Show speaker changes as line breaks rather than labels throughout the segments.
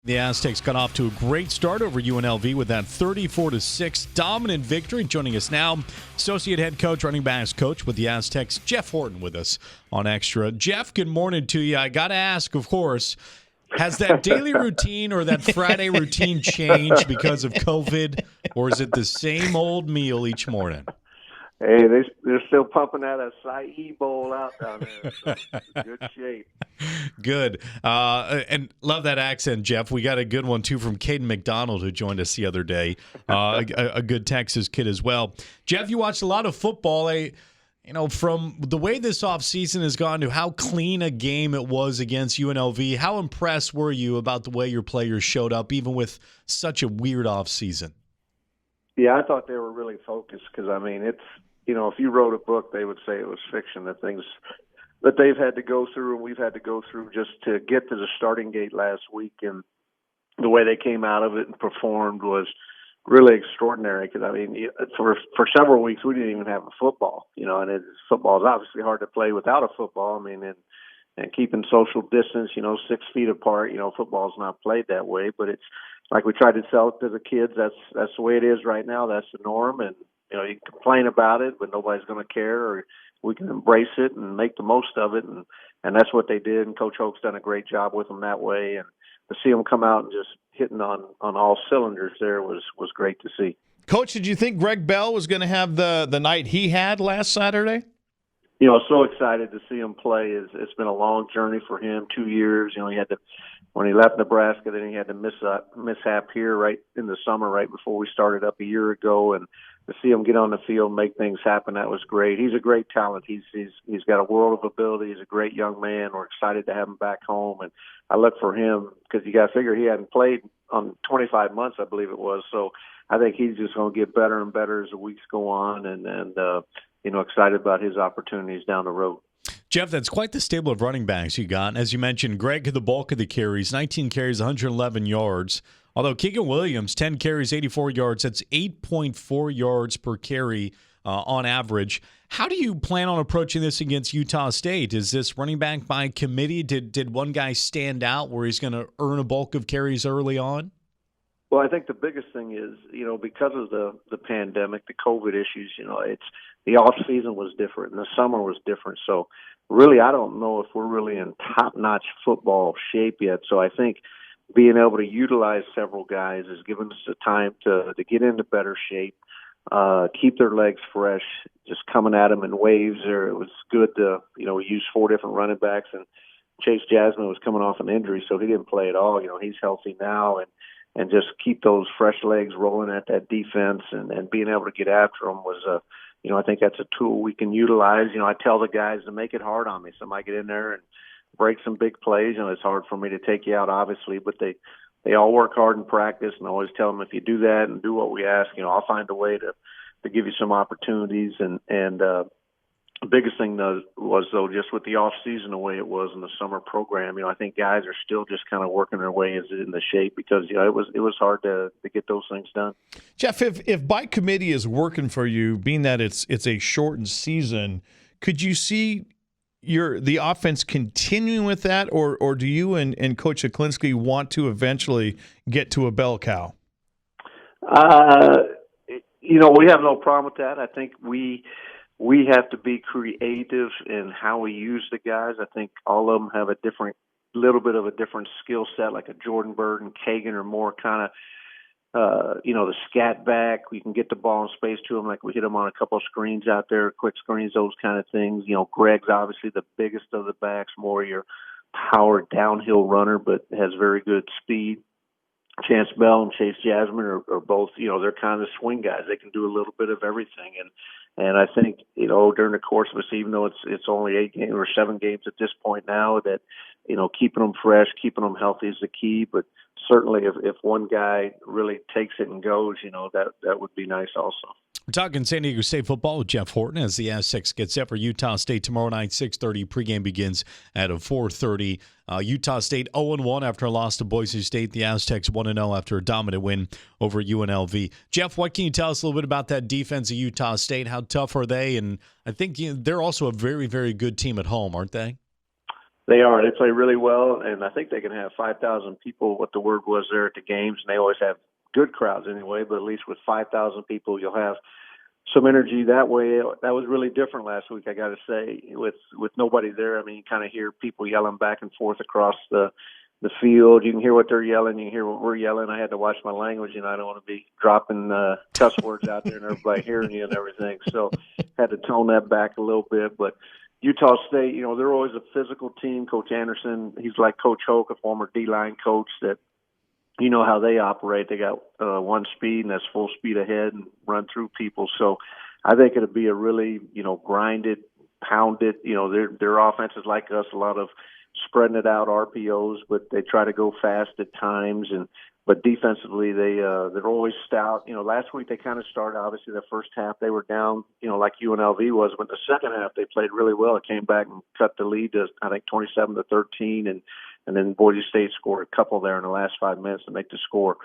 The Aztecs got off to a great start over UNLV with that 34-6 dominant victory. Joining us now, Associate Head Coach, Running Backs Coach with the Aztecs, Jeff Horton with us on Xtra. Jeff, good morning to you. I got to ask, of course, has that daily routine or that Friday routine changed because of COVID, or is it the same old meal each morning?
Hey, they're still pumping that acai bowl out down there. So good shape.
Good. And love that accent, Jeff. We got a good one, too, from Caden McDonald, who joined us the other day. A good Texas kid as well. Jeff, you watched a lot of football. From the way this offseason has gone to how clean a game it was against UNLV, how impressed were you about the way your players showed up, even with such a weird offseason?
Yeah, I thought they were really focused because, it's, if you wrote a book, they would say it was fiction, the things that they've had to go through and we've had to go through just to get to the starting gate last week. And the way they came out of it and performed was really extraordinary because, for several weeks we didn't even have a football, and football is obviously hard to play without a football. And keeping social distance, 6 feet apart, football's not played that way, but it's like we tried to sell it to the kids. That's the way it is right now. That's the norm. And, you can complain about it, but nobody's going to care, or we can embrace it and make the most of it. And that's what they did. And Coach Hoke's done a great job with them that way. And to see them come out and just hitting on all cylinders there was great to see.
Coach, did you think Greg Bell was going to have the night he had last Saturday?
So excited to see him play. It's been a long journey for him, 2 years. He had to, when he left Nebraska, then he had to mishap here right in the summer, right before we started up a year ago. And to see him get on the field and make things happen, that was great. He's a great talent. He's got a world of ability. He's a great young man. We're excited to have him back home. And I look for him because you got to figure he hadn't played on 25 months, I believe it was. So I think he's just going to get better and better as the weeks go on. And excited about his opportunities down the road.
Jeff, that's quite the stable of running backs you got. As you mentioned, Greg had the bulk of the carries, 19 carries, 111 yards. Although Keegan Williams, 10 carries, 84 yards. That's 8.4 yards per carry on average. How do you plan on approaching this against Utah State? Is this running back by committee? Did one guy stand out where he's going to earn a bulk of carries early on?
Well, I think the biggest thing is, because of the pandemic, the COVID issues, it's the off season was different and the summer was different. So really, I don't know if we're really in top-notch football shape yet. So I think being able to utilize several guys has given us the time to get into better shape, keep their legs fresh, just coming at them in waves there. It was good to, we used 4 different running backs, and Chase Jasmine was coming off an injury, so he didn't play at all. He's healthy now, and just keep those fresh legs rolling at that defense and being able to get after them was I think that's a tool we can utilize. I tell the guys to make it hard on me. Somebody get in there and break some big plays. It's hard for me to take you out, obviously, but they all work hard in practice, and I always tell them if you do that and do what we ask, I'll find a way to give you some opportunities. And the biggest thing was just with the off season the way it was in the summer program, I think guys are still just kind of working their way in the shape because it was hard to get those things done.
Jeff, if by committee is working for you, being that it's a shortened season, could you see the offense continuing with that, or do you and Coach Aklinski want to eventually get to a bell cow?
We have no problem with that. I think we have to be creative in how we use the guys. I think all of them have little bit of a different skill set, like a Jordan Bird and Kagan are more kind of, the scat back. We can get the ball in space to them, like we hit them on a couple of screens out there, quick screens, those kind of things. Greg's obviously the biggest of the backs, more your power downhill runner, but has very good speed. Chance Bell and Chase Jasmine are both, they're kind of swing guys. They can do a little bit of everything. And I think, during the course of this, even though it's only 8 games or 7 games at this point now, that, keeping them fresh, keeping them healthy is the key. But certainly if one guy really takes it and goes, that would be nice also.
We're talking San Diego State football with Jeff Horton as the Aztecs get set for Utah State tomorrow night, 6:30. Pregame begins at 4:30. Utah State 0-1 after a loss to Boise State. The Aztecs 1-0 after a dominant win over UNLV. Jeff, what can you tell us a little bit about that defense of Utah State? How tough are they? And I think they're also a very, very good team at home, aren't they?
They are. They play really well, and I think they can have 5,000 people, what the word was there at the games, and they always have good crowds anyway, but at least with 5,000 people, you'll have some energy that way. That was really different last week, I got to say, with nobody there. I mean, you kind of hear people yelling back and forth across the field. You can hear what they're yelling. You can hear what we're yelling. I had to watch my language, I don't want to be dropping cuss words out there and everybody hearing you and everything. So had to tone that back a little bit. But Utah State, they're always a physical team. Coach Anderson, he's like Coach Hoke, a former D-line coach that, how they operate. They got one speed, and that's full speed ahead and run through people. So I think it'll be a really, grinded, pounded, their offense is like us, a lot of spreading it out RPOs, but they try to go fast at times. But defensively, they're always stout. Last week they kind of started, obviously the first half they were down, like UNLV was, but the second half they played really well. It came back and cut the lead to, I think, 27-13, and then Boise State scored a couple there in the last 5 minutes to make the score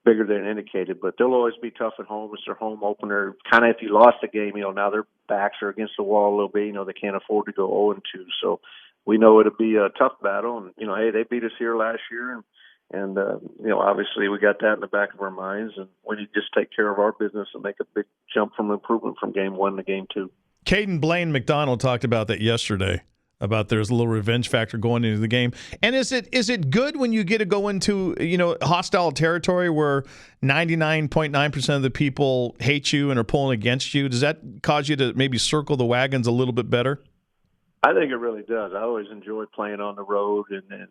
bigger than indicated. But they'll always be tough at home. It's their home opener. Kind of if you lost the game, now their backs are against the wall a little bit. They can't afford to go 0-2. So we know it'll be a tough battle. And, hey, they beat us here last year. And obviously we got that in the back of our minds. And we need to just take care of our business and make a big jump from improvement from game 1 to game 2.
Caden Blaine McDonald talked about that yesterday, about there's a little revenge factor going into the game. And is it good when you get to go into, hostile territory where 99.9% of the people hate you and are pulling against you? Does that cause you to maybe circle the wagons a little bit better?
I think it really does. I always enjoy playing on the road and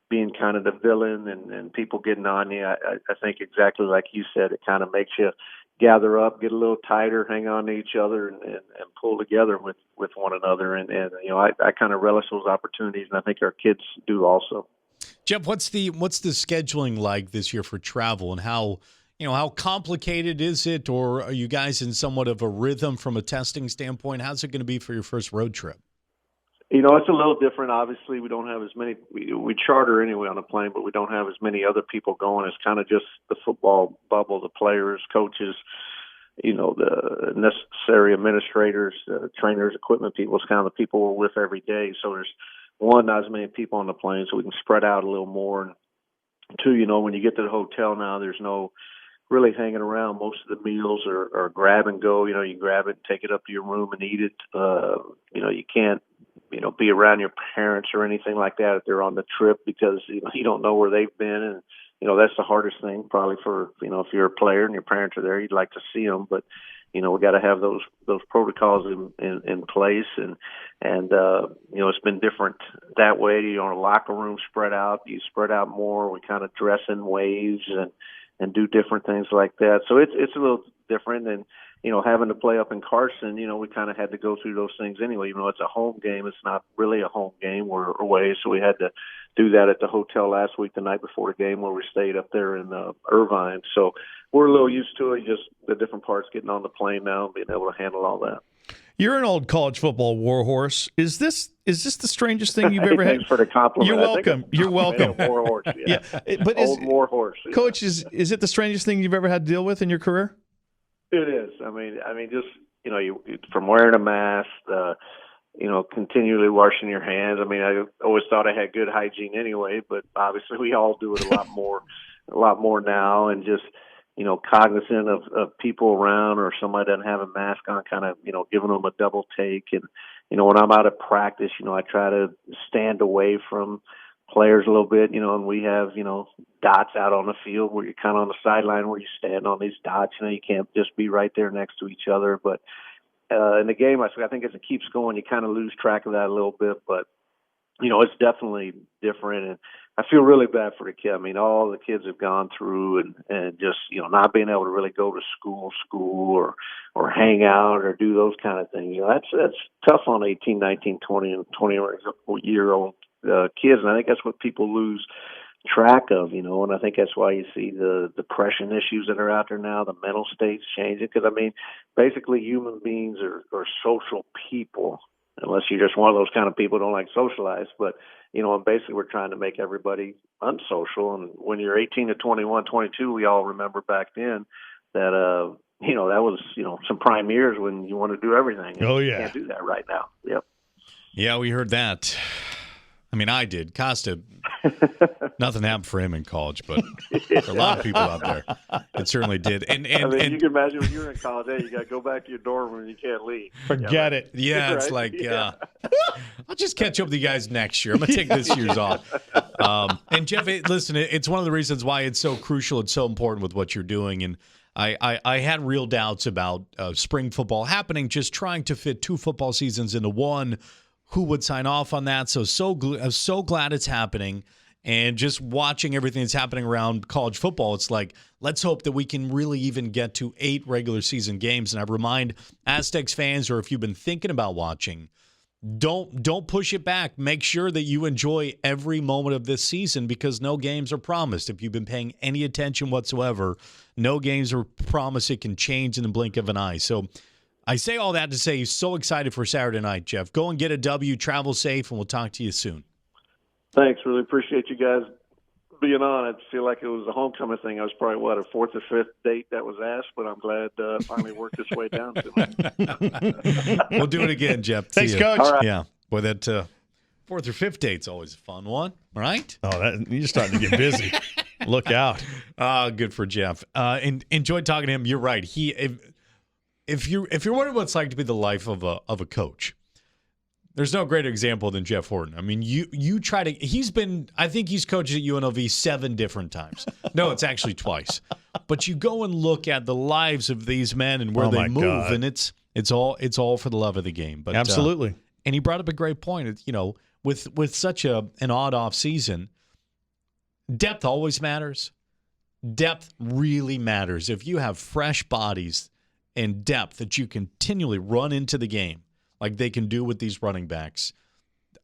being kind of the villain and people getting on you. I think exactly like you said, it kind of makes you gather up, get a little tighter, hang on to each other, and pull together with one another. And I kind of relish those opportunities, and I think our kids do also.
Jeff, what's the scheduling like this year for travel, and how complicated is it, or are you guys in somewhat of a rhythm from a testing standpoint? How's it going to be for your first road trip?
It's a little different. Obviously, we don't have as many. We charter anyway on a plane, but we don't have as many other people going. It's kind of just the football bubble, the players, coaches, the necessary administrators, trainers, equipment people. It's kind of the people we're with every day. So there's, one, not as many people on the plane, so we can spread out a little more. And two, when you get to the hotel now, there's no really hanging around. Most of the meals are grab and go. You grab it, take it up to your room and eat it. You can't, be around your parents or anything like that if they're on the trip, because, you don't know where they've been. And, that's the hardest thing probably for, if you're a player and your parents are there, you'd like to see them. But, we got to have those protocols in place. And it's been different that way. A locker room spread out. You spread out more. We kind of dress in waves and do different things like that. So it's a little different. And, having to play up in Carson, we kind of had to go through those things anyway. Even though it's a home game, it's not really a home game. We're away, so we had to do that at the hotel last week, the night before the game, where we stayed up there in Irvine. So we're a little used to it, just the different parts getting on the plane now and being able to handle all that.
You're an old college football warhorse. Is this the strangest thing you've ever had?
Thanks for the compliment.
You're welcome. You're welcome.
Warhorse, yeah.
But
old warhorse. Yeah.
Coach, is it the strangest thing you've ever had to deal with in your career?
It is. I mean, just you from wearing a mask, continually washing your hands. I mean, I always thought I had good hygiene anyway, but obviously we all do it a lot more now, and just cognizant of people around, or somebody doesn't have a mask on, kind of giving them a double take. And when I'm out of practice, I try to stand away from players a little bit, and we have, dots out on the field where you're kind of on the sideline where you stand on these dots. You can't just be right there next to each other. But in the game, I think as it keeps going, you kind of lose track of that a little bit. But, it's definitely different. And I feel really bad for the kid. I mean, all the kids have gone through and just, not being able to really go to school or hang out or do those kind of things. That's tough on 18, 19, 20, and 20-year-old kids. And I think that's what people lose track of, and I think that's why you see the depression issues that are out there now, the mental states changing. Because, basically human beings are social people, unless you're just one of those kind of people who don't like socialize. But, and basically we're trying to make everybody unsocial. And when you're 18 to 21, 22, we all remember back then that, that was, some prime years when you want to do everything.
Oh,
You
yeah.
can't do that right now. Yep.
Yeah, we heard that. I mean, I did. Costa, nothing happened for him in college, but there are a lot of people out there. It certainly did. And
I mean, you can imagine when you were in college, hey, you got to go back to your dorm room and you can't leave.
Forget it.
Yeah, it's
Right?
like, I'll just catch up with you guys next year. I'm going to take this year's off. And Jeff, listen, it's one of the reasons why it's so crucial and so important with what you're doing. And I had real doubts about spring football happening, just trying to fit 2 football seasons into one. Who would sign off on that? I'm so glad it's happening. And just watching everything that's happening around college football, it's like, let's hope that we can really even get to 8 regular season games. And I remind Aztecs fans, or if you've been thinking about watching, don't push it back. Make sure that you enjoy every moment of this season, because no games are promised. If you've been paying any attention whatsoever, no games are promised. It can change in the blink of an eye. So I say all that to say, so excited for Saturday night, Jeff. Go and get a W, travel safe, and we'll talk to you soon.
Thanks. Really appreciate you guys being on. I feel like it was a homecoming thing. I was probably, a 4th or 5th date that was asked, but I'm glad finally worked its way down to me.
We'll do it again, Jeff.
Thanks, Coach.
All right.
Yeah. Boy, that 4th or 5th date's always a fun one, right?
Oh, you're starting to get busy. Look out.
Good for Jeff. And enjoyed talking to him. You're right. If you're wondering what it's like to be the life of a coach, there's no greater example than Jeff Horton. I mean, you try to. I think he's coached at UNLV 7 different times. No, it's actually twice. But you go and look at the lives of these men and where they move,
God.
and it's all for the love of the game. But
Absolutely.
and he brought up a great point. With such an odd off season, depth always matters. Depth really matters. If you have fresh bodies and depth that you continually run into the game like they can do with these running backs,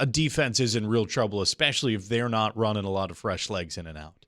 a defense is in real trouble, especially if they're not running a lot of fresh legs in and out.